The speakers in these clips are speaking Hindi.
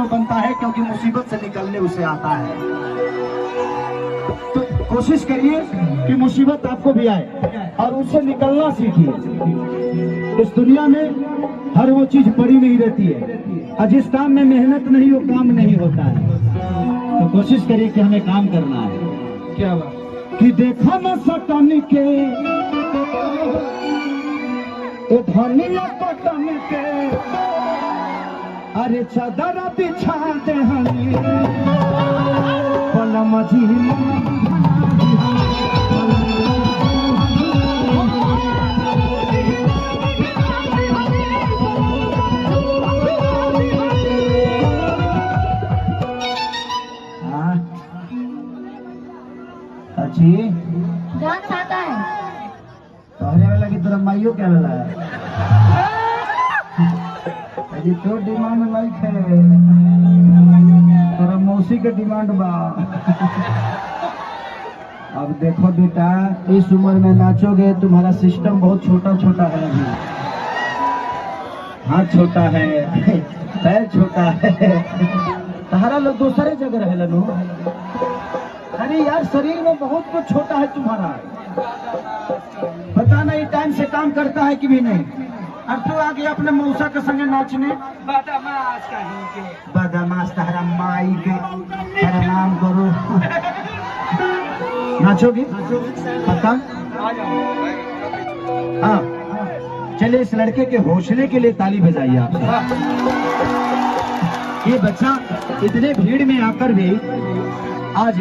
वो बनता है क्योंकि मुसीबत से निकलने उसे आता है। तो कोशिश करिए कि मुसीबत आपको भी आए और उससे निकलना सीखिए। इस दुनिया में हर वो चीज पड़ी नहीं रहती है, और जिस काम में मेहनत नहीं वो काम नहीं होता है। तो कोशिश करिए कि हमें काम करना है। क्या बात कि देखा न सटन के धनिया पटन के, अरे चादर बिछा दे हनी पलम जी। अच्छी डांस आता है पहले वाला की तरफ माइयो क्या वाला अजी तो डिमांड लाइक है, तेरा मौसी के डिमांड बा। अब देखो बेटा, इस उम्र में नाचोगे, तुम्हारा सिस्टम बहुत छोटा छोटा है अभी। हाथ छोटा है, पैर छोटा है, तुम्हारा लोग दूसरे जगह रहे लो। अरे यार शरीर में बहुत कुछ छोटा है तुम्हारा, पता नहीं टाइम से काम करता है कि भी नहीं। अब तो आ गया अपने मौसा के संगे नाचने। बदमाश तहरा माई के नाम करो। नाचोगी पक्का? हाँ चलिए, इस लड़के के हौसले के लिए ताली बजाइए आप। ये बच्चा इतने भीड़ में आकर भी आज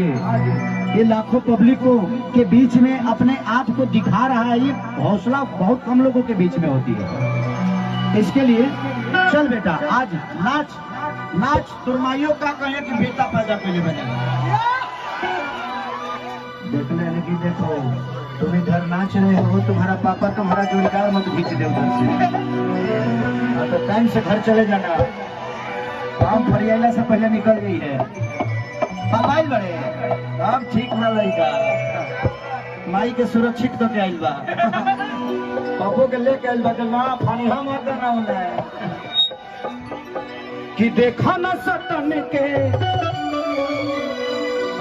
ये लाखों पब्लिकों के बीच में अपने आप को दिखा रहा है। ये हौसला बहुत कम लोगों के बीच में होती है। इसके लिए चल बेटा आज नाच नाच, तुरमाइयों का कहे कि बेटा पैदा पहले बनेगा। देखने लगी, देखो तुम इधर नाच रहे हो, तुम्हारा पापा तुम्हारा जोड़ीदार मत खींच दे उधर से। तो टाइम से घर चले जाना, काम फरियाला से पहले निकल गई है। मोबाइल बड़े अब ठीक ना लगा, माई के सुरक्षित तो के आइल बा, पापो के लेके आइल बा के मां फानी हम मत ना होला कि देखा ना सटन के,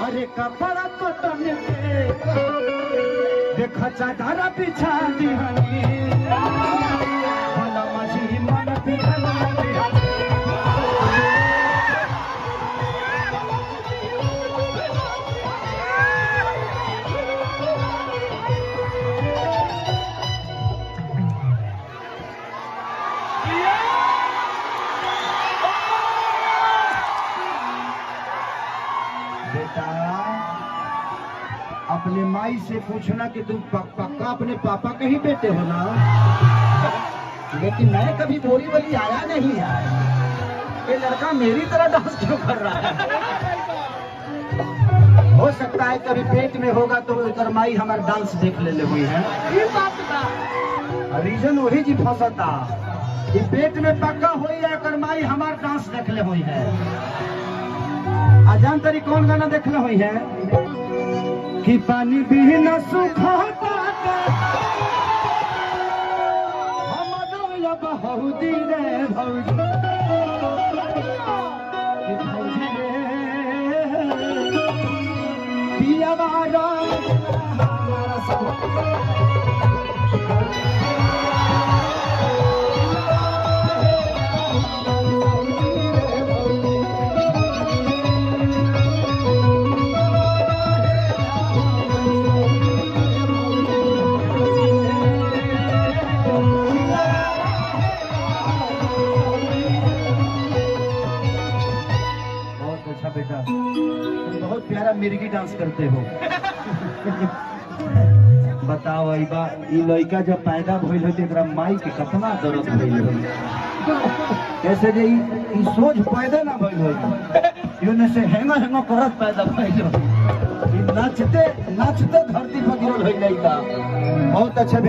अरे कपड़ा कटन के, देखा चादर बिछा दी हनी भला मजी मन पिघला। बेटा अपने माई से पूछना कि तुम पक्का अपने पापा के ही बेटे हो ना, लेकिन मैं कभी बोरी वाली आया नहीं यार। ये लड़का मेरी तरह डांस क्यों कर रहा है? हो सकता है कभी पेट में होगा तो उधर माई हमारे डांस देख ले हुई है। रीजन वही जी फंसता कि पेट में पक्का हुई है कर माई हमारे डांस देख ले हुई है। अजान तरी कौन गाना देखना हुई है कि पानी भी न सुखाता हम बहुदी रे भौजी, भौजी रे पिया बारा बेटा, तुम बहुत प्यारा मिर्गी डांस करते हो। बताओ अइबा ई लड़का जब पैदा भइल होते एकरा माई के कितना दर्द भइल हो, कैसे जे ई सोच पैदा ना भइल हो, यूने से हेंगा हेंगा करत पैदा भइल हो। ई नाचते नाचते धरती पर गिरल होई लड़का। बहुत अच्छा।